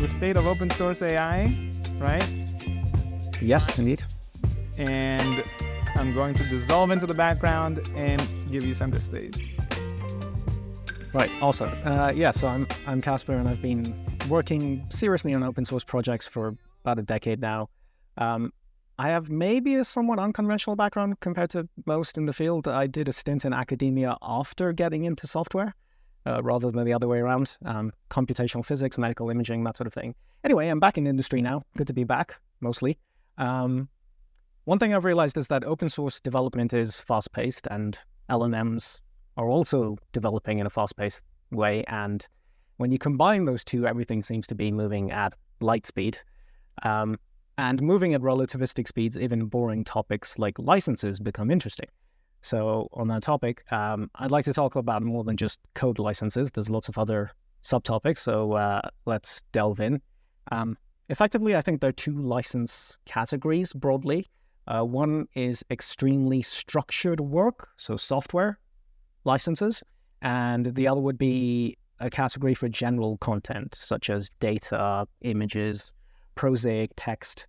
the state of open source AI, right? Yes, indeed. And I'm going to dissolve into the background and give you center stage. Right, awesome. So I'm Casper, and I've been working seriously on open source projects for about a decade now. I have maybe a somewhat unconventional background compared to most in the field. I did a stint in academia after getting into software, rather than the other way around. Computational physics, medical imaging, that sort of thing. Anyway, I'm back in the industry now. Good to be back, mostly. One thing I've realized is that open source development is fast-paced, and LLMs are also developing in a fast-paced way. And when you combine those two, everything seems to be moving at light speed. And moving at relativistic speeds, even boring topics like licenses become interesting. So on that topic, I'd like to talk about more than just code licenses. There's lots of other subtopics, so let's delve in. Effectively, I think there are two license categories broadly. One is extremely structured work, so software licenses, and the other would be a category for general content, such as data, images, prosaic text.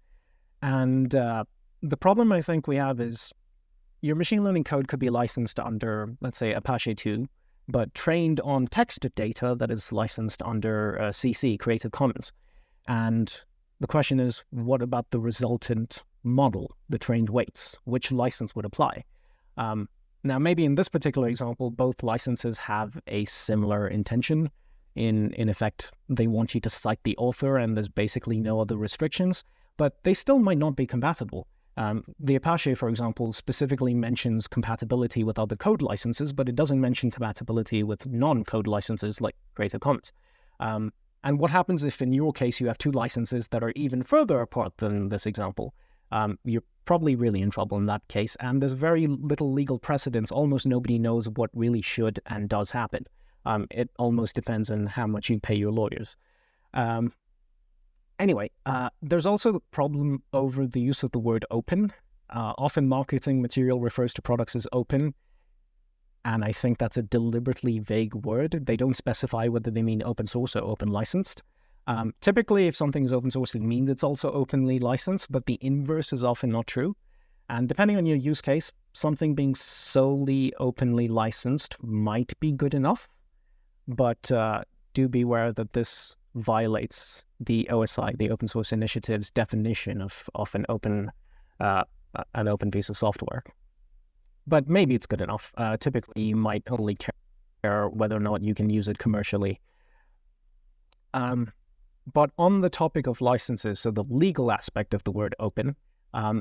And the problem I think we have is your machine learning code could be licensed under, let's say, Apache 2, but trained on text data that is licensed under CC, Creative Commons. And the question is, what about the resultant model, the trained weights? Which license would apply? Now, maybe in this particular example, both licenses have a similar intention. In effect, they want you to cite the author, and there's basically no other restrictions, but they still might not be compatible. The Apache, for example, specifically mentions compatibility with other code licenses, but it doesn't mention compatibility with non-code licenses like Creative Commons. And what happens if, in your case, you have two licenses that are even further apart than this example? You're probably really in trouble in that case, and there's very little legal precedence. Almost nobody knows what really should and does happen. It almost depends on how much you pay your lawyers. Anyway, there's also the problem over the use of the word open. Often marketing material refers to products as open, and I think that's a deliberately vague word. They don't specify whether they mean open source or open licensed. Typically, if something is open source, it means it's also openly licensed, but the inverse is often not true. And depending on your use case, something being solely openly licensed might be good enough, but do beware that this violates the OSI, the Open Source Initiative's definition of an open piece of software. But maybe it's good enough. Typically, you might only care whether or not you can use it commercially. But on the topic of licenses, so the legal aspect of the word open,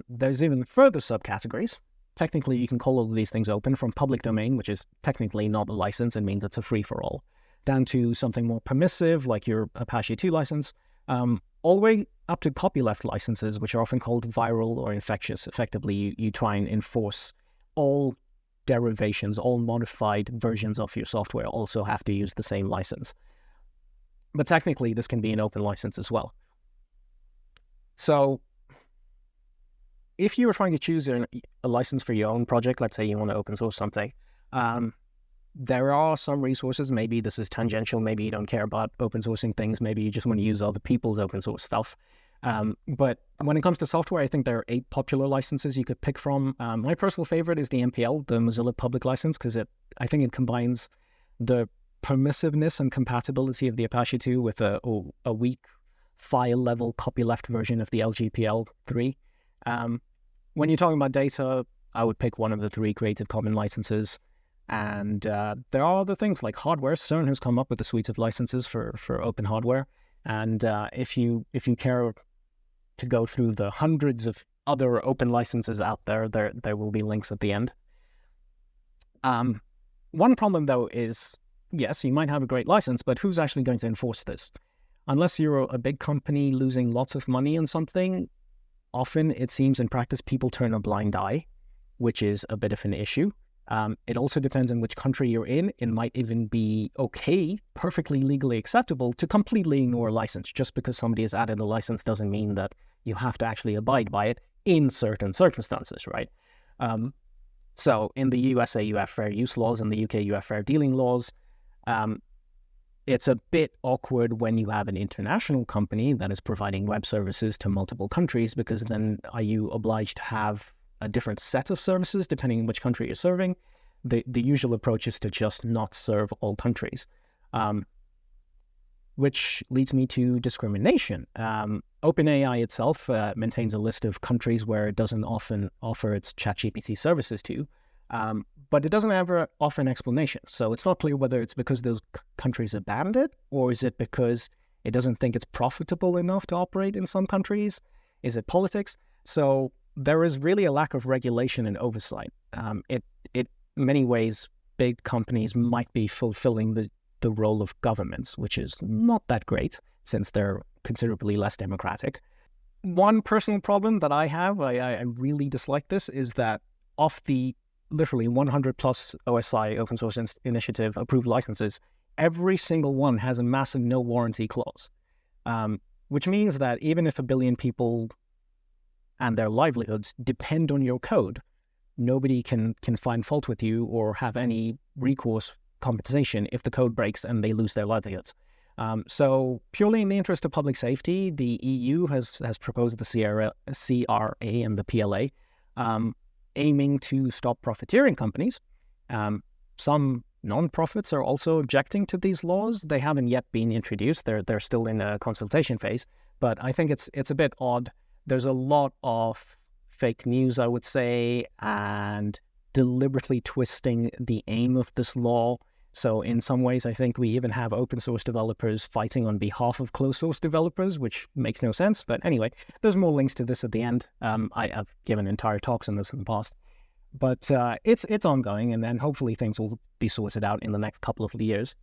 there's even further subcategories. Technically, you can call all of these things open, from public domain, which is technically not a license and means it's a free-for-all, down to something more permissive, like your Apache 2 license, all the way up to copyleft licenses, which are often called viral or infectious. Effectively, you try and enforce all derivations, all modified versions of your software also have to use the same license. But technically, this can be an open license as well. So if you were trying to choose a license for your own project, let's say you want to open source something, there are some resources. Maybe this is tangential. Maybe you don't care about open sourcing things. Maybe you just want to use other people's open source stuff. But when it comes to software, I think there are 8 popular licenses you could pick from. My personal favorite is the MPL, the Mozilla Public License, because I think it combines the permissiveness and compatibility of the Apache 2 with a weak file-level copyleft version of the LGPL 3. When you're talking about data, I would pick one of the 3 Creative Commons licenses. And there are other things like hardware. CERN has come up with a suite of licenses for open hardware. And if you care to go through the hundreds of other open licenses out there, there will be links at the end. One problem, though, is, yes, you might have a great license, but who's actually going to enforce this? Unless you're a big company losing lots of money on something, often it seems in practice people turn a blind eye, which is a bit of an issue. It also depends on which country you're in. It might even be okay, perfectly legally acceptable, to completely ignore a license. Just because somebody has added a license doesn't mean that you have to actually abide by it in certain circumstances, right? So in the USA, you have fair use laws. In the UK, you have fair dealing laws. it's a bit awkward when you have an international company that is providing web services to multiple countries, because then are you obliged to have a different set of services depending on which country you're serving? The usual approach is to just not serve all countries, which leads me to discrimination. OpenAI itself maintains a list of countries where it doesn't often offer its ChatGPT services to, but it doesn't ever offer an explanation. So it's not clear whether it's because those countries have banned it, or is it because it doesn't think it's profitable enough to operate in some countries? Is it politics? So there is really a lack of regulation and oversight. In many ways, big companies might be fulfilling the role of governments, which is not that great since they're considerably less democratic. One personal problem that I have, I really dislike this, is that of the literally 100 plus OSI open source initiative approved licenses, every single one has a massive no warranty clause, which means that even if 1 billion people and their livelihoods depend on your code, nobody can find fault with you or have any recourse compensation if the code breaks and they lose their livelihoods. So purely in the interest of public safety, the EU has proposed the CRA and the PLA, aiming to stop profiteering companies. Some non-profits are also objecting to these laws. They haven't yet been introduced. They're still in a consultation phase, but I think it's a bit odd. There's a lot of fake news, I would say, and deliberately twisting the aim of this law. So in some ways, I think we even have open source developers fighting on behalf of closed source developers, which makes no sense. But anyway, there's more links to this at the end. I've given entire talks on this in the past. But it's ongoing, and then hopefully things will be sorted out in the next couple of years.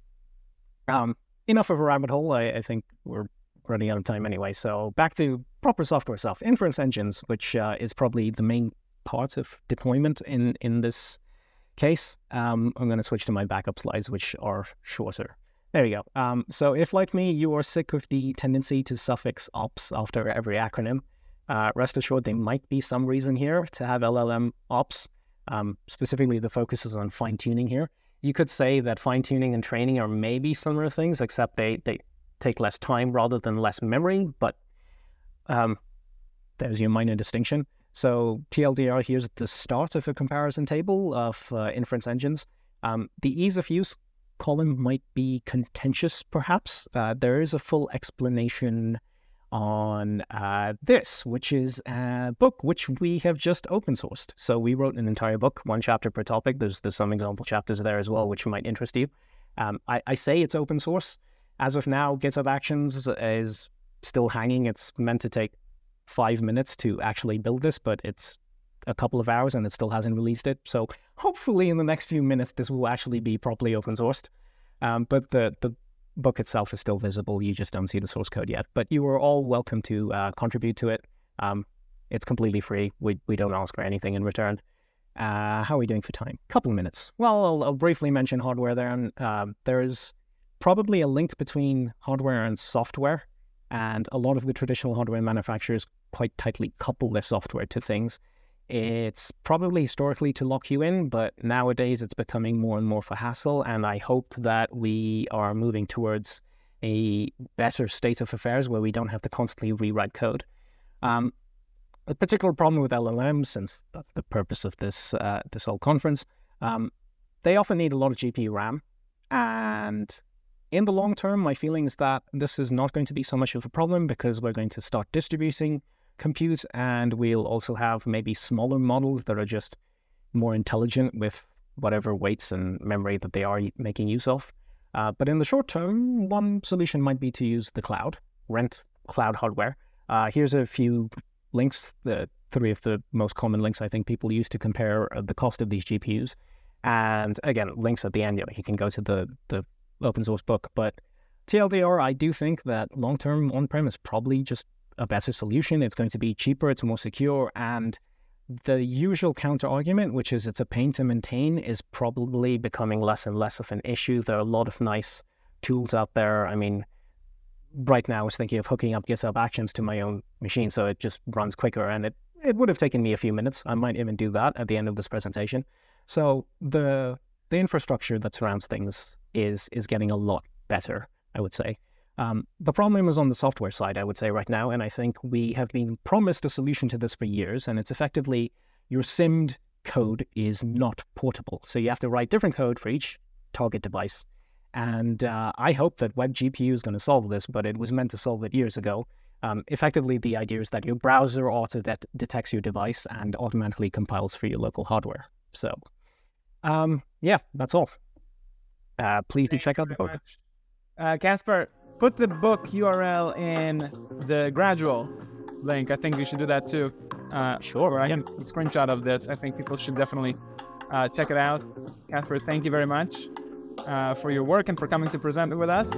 Enough of a rabbit hole. I think we're running out of time anyway. So back to proper software stuff. Inference engines, which is probably the main part of deployment in this case. I'm going to switch to my backup slides, which are shorter. There we go. So if, like me, you are sick of the tendency to suffix ops after every acronym, rest assured there might be some reason here to have LLM ops. Specifically, the focus is on fine-tuning here. You could say that fine-tuning and training are maybe similar things, except they take less time rather than less memory, but there's your minor distinction. So TLDR, here's the start of a comparison table of inference engines. The ease of use column might be contentious, perhaps. There is a full explanation on this, which is a book which we have just open sourced. So we wrote an entire book, 1 chapter per topic. There's some example chapters there as well, which might interest you. I say it's open source. As of now, GitHub Actions is still hanging. It's meant to take 5 minutes to actually build this, but it's a couple of hours and it still hasn't released it. So hopefully in the next few minutes, this will actually be properly open sourced. But the book itself is still visible. You just don't see the source code yet, but you are all welcome to contribute to it. It's completely free. We don't ask for anything in return. How are we doing for time? Couple of minutes. Well, I'll briefly mention hardware there. And there's probably a link between hardware and software, and a lot of the traditional hardware manufacturers quite tightly couple their software to things. It's probably historically to lock you in, but nowadays it's becoming more and more for hassle, and I hope that we are moving towards a better state of affairs where we don't have to constantly rewrite code. A particular problem with LLMs, since that's the purpose of this whole conference, they often need a lot of GPU RAM, and in the long term, my feeling is that this is not going to be so much of a problem because we're going to start distributing compute, and we'll also have maybe smaller models that are just more intelligent with whatever weights and memory that they are making use of. But in the short term, one solution might be to use the cloud, rent cloud hardware. Here's a few links, the 3 of the most common links I think people use to compare the cost of these GPUs. And again, links at the end, you can go to the open source book. But TLDR, I do think that long-term on-prem is probably just a better solution. It's going to be cheaper, it's more secure, and the usual counter-argument, which is it's a pain to maintain, is probably becoming less and less of an issue. There are a lot of nice tools out there. I mean, right now I was thinking of hooking up GitHub Actions to my own machine so it just runs quicker, and it would have taken me a few minutes. I might even do that at the end of this presentation. So the infrastructure that surrounds things is getting a lot better. I would say. The problem is on the software side, I would say right now, and I think we have been promised a solution to this for years, and it's effectively your simmed code is not portable. So you have to write different code for each target device. And I hope that WebGPU is going to solve this, but it was meant to solve it years ago. Effectively, the idea is that your browser auto-detects your device and automatically compiles for your local hardware. So, yeah, that's all. Please do check out the book. Casper, put the book URL in the gradual link. I think you should do that too. Sure. I can a screenshot of this. I think people should definitely check it out. Casper, thank you very much for your work and for coming to present it with us.